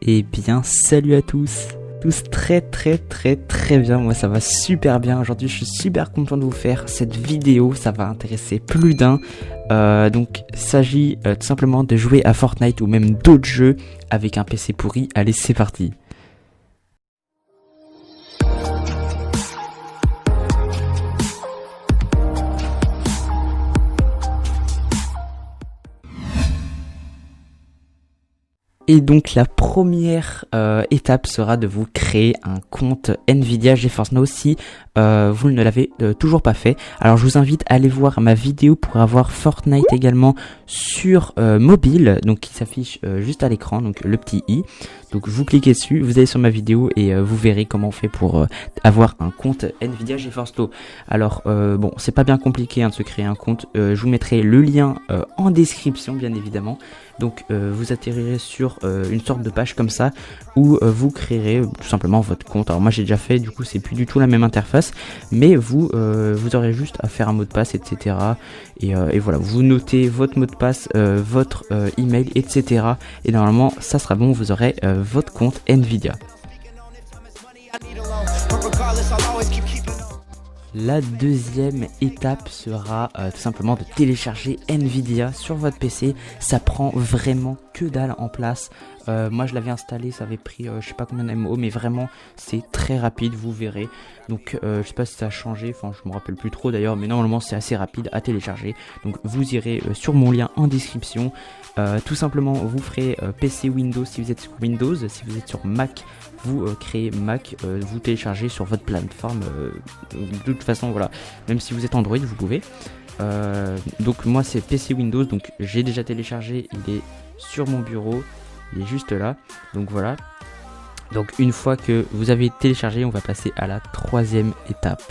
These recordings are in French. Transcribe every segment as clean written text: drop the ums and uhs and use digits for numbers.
Eh bien, salut à tous très bien, moi ça va super bien. Aujourd'hui je suis super content de vous faire cette vidéo, ça va intéresser plus d'un. Donc il s'agit tout simplement de jouer à Fortnite ou même d'autres jeux avec un PC pourri. Allez, c'est parti. Et donc la première étape sera de vous créer un compte Nvidia GeForce Now si vous ne l'avez toujours pas fait. Alors je vous invite à aller voir ma vidéo pour avoir Fortnite également sur mobile, donc qui s'affiche juste à l'écran, donc le petit i. Donc vous cliquez dessus, vous allez sur ma vidéo et vous verrez comment on fait pour avoir un compte Nvidia GeForce Now. Alors bon, c'est pas bien compliqué de se créer un compte, je vous mettrai le lien en description bien évidemment. Donc vous atterrirez sur une sorte de page comme ça où vous créerez tout simplement votre compte. Alors moi j'ai déjà fait, du coup c'est plus du tout la même interface, mais vous aurez juste à faire un mot de passe, etc. Et voilà, vous notez votre mot de passe, votre email, etc. Et normalement ça sera bon, vous aurez votre compte Nvidia. La deuxième étape sera tout simplement de télécharger Nvidia sur votre PC. Ça prend vraiment que dalle en place. Moi je l'avais installé, ça avait pris je sais pas combien de MO, mais vraiment c'est très rapide, vous verrez. Donc je sais pas si ça a changé, enfin je me rappelle plus trop d'ailleurs, mais normalement c'est assez rapide à télécharger. Donc vous irez sur mon lien en description. Tout simplement vous ferez PC Windows si vous êtes sur Windows, si vous êtes sur Mac vous créez Mac, vous téléchargez sur votre plateforme, de toute façon voilà, même si vous êtes Android vous pouvez. Donc moi c'est PC Windows, donc j'ai déjà téléchargé, il est sur mon bureau, il est juste là, donc voilà. Donc une fois que vous avez téléchargé, on va passer à la troisième étape.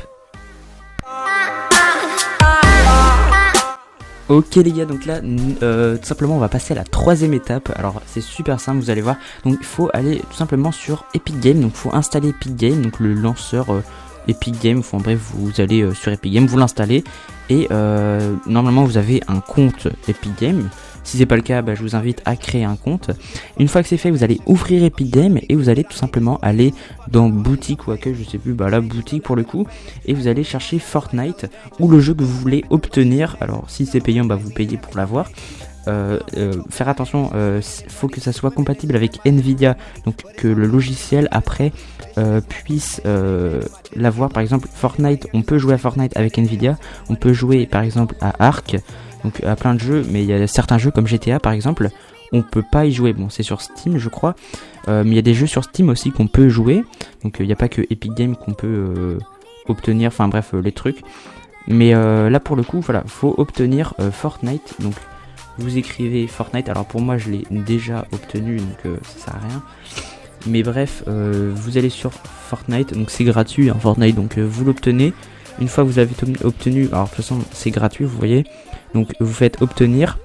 Ok les gars, donc là tout simplement on va passer à la troisième étape. Alors c'est super simple, vous allez voir. Donc il faut aller tout simplement sur Epic Games. Donc il faut installer Epic Games, donc le lanceur Epic Games. Enfin bref, vous allez sur Epic Games, vous l'installez et normalement vous avez un compte Epic Games. Si c'est pas le cas, je vous invite à créer un compte. Une fois que c'est fait, vous allez ouvrir Epic Games et vous allez tout simplement aller dans boutique ou accueil, je sais plus, la boutique pour le coup, et vous allez chercher Fortnite ou le jeu que vous voulez obtenir. Alors si c'est payant, vous payez pour l'avoir. Faire attention, faut que ça soit compatible avec Nvidia, donc que le logiciel après puisse l'avoir. Par exemple Fortnite, on peut jouer à Fortnite avec Nvidia, on peut jouer par exemple à Ark, donc à plein de jeux, mais il y a certains jeux comme GTA par exemple, on peut pas y jouer. Bon, c'est sur Steam je crois, mais il y a des jeux sur Steam aussi qu'on peut jouer, donc il n'y a pas que Epic Games qu'on peut obtenir, enfin bref les trucs. Mais là pour le coup voilà, faut obtenir Fortnite, donc vous écrivez Fortnite. Alors pour moi je l'ai déjà obtenu, donc ça sert à rien, mais bref vous allez sur Fortnite, donc c'est gratuit Fortnite, donc vous l'obtenez. Une fois que vous avez obtenu, alors de toute façon c'est gratuit vous voyez, donc vous faites obtenir,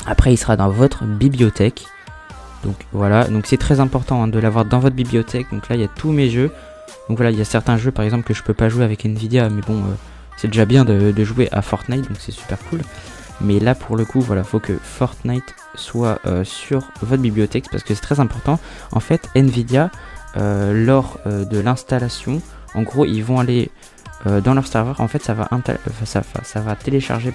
après il sera dans votre bibliothèque, donc voilà, donc c'est très important de l'avoir dans votre bibliothèque. Donc là il y a tous mes jeux, donc voilà, il y a certains jeux par exemple que je peux pas jouer avec Nvidia, mais bon c'est déjà bien de jouer à Fortnite, donc c'est super cool. Mais là pour le coup voilà, faut que Fortnite soit sur votre bibliothèque parce que c'est très important. En fait Nvidia lors de l'installation, en gros ils vont aller dans leur serveur, en fait ça va télécharger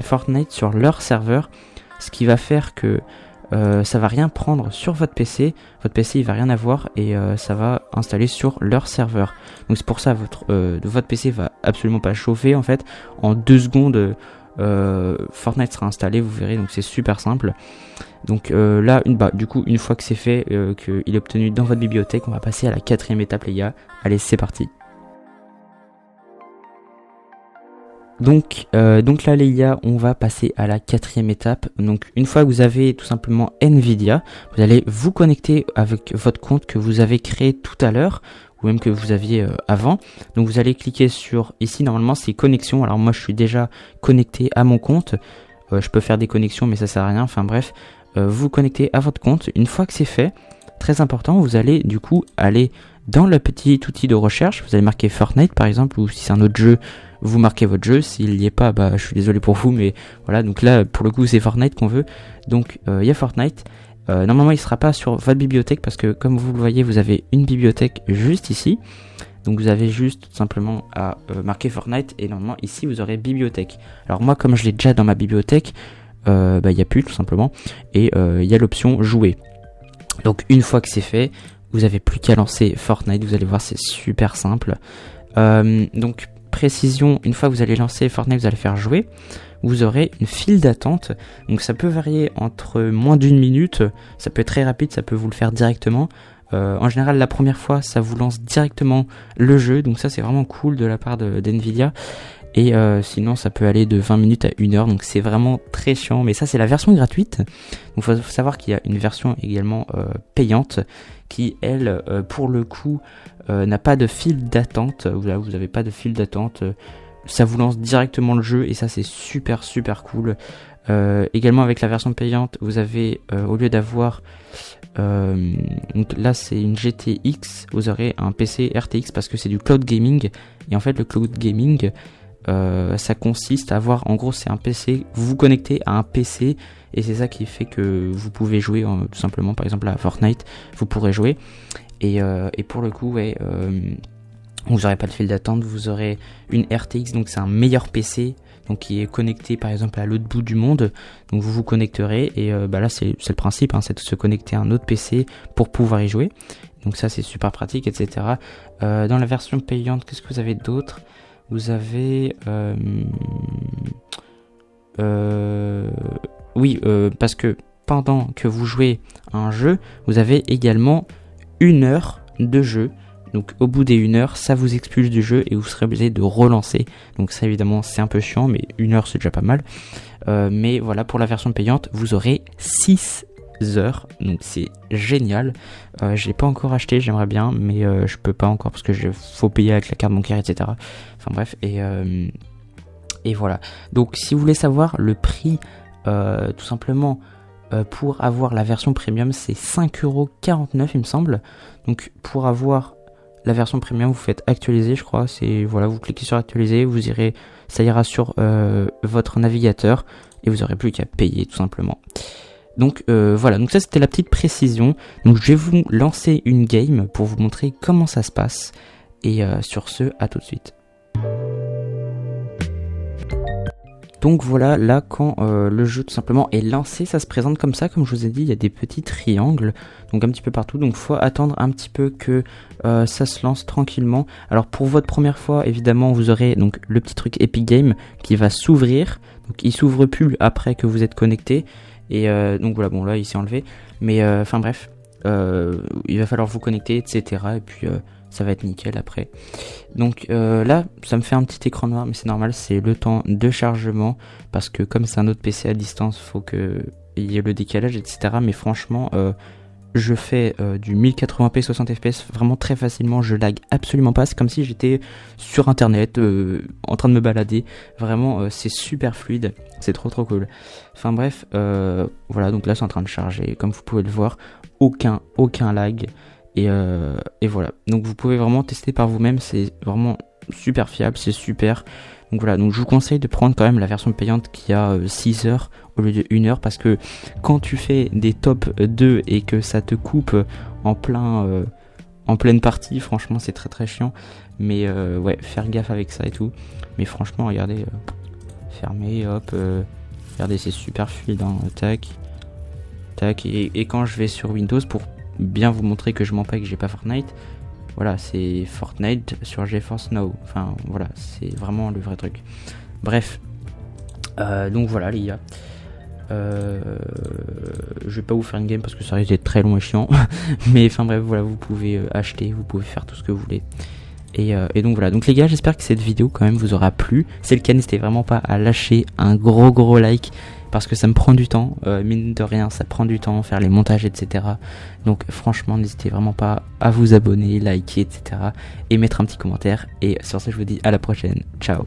Fortnite sur leur serveur, ce qui va faire que ça va rien prendre sur votre PC il va rien avoir et ça va installer sur leur serveur. Donc c'est pour ça votre PC va absolument pas chauffer en fait, en 2 secondes Fortnite sera installé, vous verrez, donc c'est super simple. Donc là du coup une fois que c'est fait, qu'il est obtenu dans votre bibliothèque, on va passer à la quatrième étape les gars. Allez, c'est parti. Donc là les gars, on va passer à la quatrième étape. Donc une fois que vous avez tout simplement Nvidia, vous allez vous connecter avec votre compte que vous avez créé tout à l'heure, ou même que vous aviez avant. Donc vous allez cliquer sur, ici normalement c'est connexion. Alors moi je suis déjà connecté à mon compte, je peux faire des connexions mais ça sert à rien, enfin bref, vous connectez à votre compte. Une fois que c'est fait, très important, vous allez du coup aller dans le petit outil de recherche, vous allez marquer Fortnite par exemple, ou si c'est un autre jeu, vous marquez votre jeu. S'il n'y est pas, je suis désolé pour vous, mais voilà, donc là pour le coup c'est Fortnite qu'on veut. Donc il y a Fortnite Normalement il sera pas sur votre bibliothèque parce que comme vous le voyez vous avez une bibliothèque juste ici. Donc vous avez juste tout simplement à marquer Fortnite et normalement ici vous aurez bibliothèque. Alors moi comme je l'ai déjà dans ma bibliothèque, il n'y a plus tout simplement et il y a l'option jouer. Donc une fois que c'est fait, vous avez plus qu'à lancer Fortnite, vous allez voir c'est super simple. Donc précision, une fois que vous allez lancer Fortnite, vous allez faire jouer, vous aurez une file d'attente. Donc ça peut varier entre moins d'1 minute, ça peut être très rapide, ça peut vous le faire directement. En général la première fois ça vous lance directement le jeu, donc ça c'est vraiment cool de la part d'NVIDIA. Et sinon ça peut aller de 20 minutes à 1 heure, donc c'est vraiment très chiant. Mais ça c'est la version gratuite. Donc il faut savoir qu'il y a une version également payante qui elle pour le coup n'a pas de file d'attente. Là vous n'avez pas de file d'attente, ça vous lance directement le jeu et ça c'est super cool. Également avec la version payante vous avez au lieu d'avoir donc là c'est une GTX, vous aurez un PC RTX parce que c'est du cloud gaming. Et en fait le cloud gaming ça consiste à avoir, en gros c'est un PC, vous vous connectez à un PC et c'est ça qui fait que vous pouvez jouer tout simplement, par exemple à Fortnite vous pourrez jouer et pour le coup ouais, vous n'aurez pas de file d'attente, vous aurez une RTX, donc c'est un meilleur PC donc qui est connecté par exemple à l'autre bout du monde, donc vous vous connecterez et là c'est le principe, hein, c'est de se connecter à un autre PC pour pouvoir y jouer, donc ça c'est super pratique, etc. Dans la version payante, qu'est-ce que vous avez d'autre? Vous avez oui, parce que pendant que vous jouez à un jeu, vous avez également 1 heure de jeu. Donc au bout des 1 heure, ça vous expulse du jeu et vous serez obligé de relancer. Donc ça évidemment c'est un peu chiant, mais 1 heure c'est déjà pas mal. Mais voilà, pour la version payante, vous aurez 6 heures, donc c'est génial. Je l'ai pas encore acheté, j'aimerais bien, mais je peux pas encore parce que faut payer avec la carte bancaire, etc. Enfin bref, et voilà. Donc si vous voulez savoir le prix, tout simplement pour avoir la version premium, c'est 5,49€ il me semble. Donc pour avoir la version premium, vous faites actualiser, je crois. C'est voilà, vous cliquez sur actualiser, vous irez, ça ira sur votre navigateur et vous aurez plus qu'à payer tout simplement. Donc voilà, donc ça c'était la petite précision. Donc je vais vous lancer une game pour vous montrer comment ça se passe. Et sur ce, à tout de suite. Donc voilà, là quand le jeu tout simplement est lancé, ça se présente comme ça, comme je vous ai dit, il y a des petits triangles, donc un petit peu partout, donc faut attendre un petit peu que ça se lance tranquillement. Alors pour votre première fois, évidemment, vous aurez donc le petit truc Epic Games qui va s'ouvrir, donc il s'ouvre plus après que vous êtes connecté, et donc voilà, bon là il s'est enlevé, mais enfin bref, il va falloir vous connecter, etc. Et puis ça va être nickel après. Donc là ça me fait un petit écran noir, mais c'est normal, c'est le temps de chargement parce que comme c'est un autre PC à distance, faut que il y ait le décalage, etc. Mais franchement je fais du 1080p 60 fps vraiment très facilement, je lag absolument pas, c'est comme si j'étais sur internet en train de me balader, vraiment c'est super fluide, c'est trop cool. Enfin bref, voilà, donc là c'est en train de charger, comme vous pouvez le voir, aucun lag. Et voilà, donc vous pouvez vraiment tester par vous-même, c'est vraiment super fiable, c'est super. Donc voilà, donc je vous conseille de prendre quand même la version payante qui a 6 heures au lieu de 1 heure, parce que quand tu fais des top 2 et que ça te coupe en pleine partie, franchement c'est très chiant. Mais ouais, faire gaffe avec ça et tout. Mais franchement, regardez, fermez, hop, regardez, c'est super fluide, hein, tac, et quand je vais sur Windows pour bien vous montrer que je mens pas et que j'ai pas Fortnite, voilà, c'est Fortnite sur GeForce Now, enfin voilà, c'est vraiment le vrai truc. Bref, donc voilà les gars, je vais pas vous faire une game parce que ça risque d'être très long et chiant, mais enfin bref, voilà, vous pouvez acheter, vous pouvez faire tout ce que vous voulez. Et donc voilà, donc les gars, j'espère que cette vidéo quand même vous aura plu. Si c'est le cas, n'hésitez vraiment pas à lâcher un gros like, parce que ça me prend du temps, mine de rien, ça prend du temps, faire les montages, etc. Donc franchement, n'hésitez vraiment pas à vous abonner, liker, etc. et mettre un petit commentaire. Et sur ce, je vous dis à la prochaine, ciao.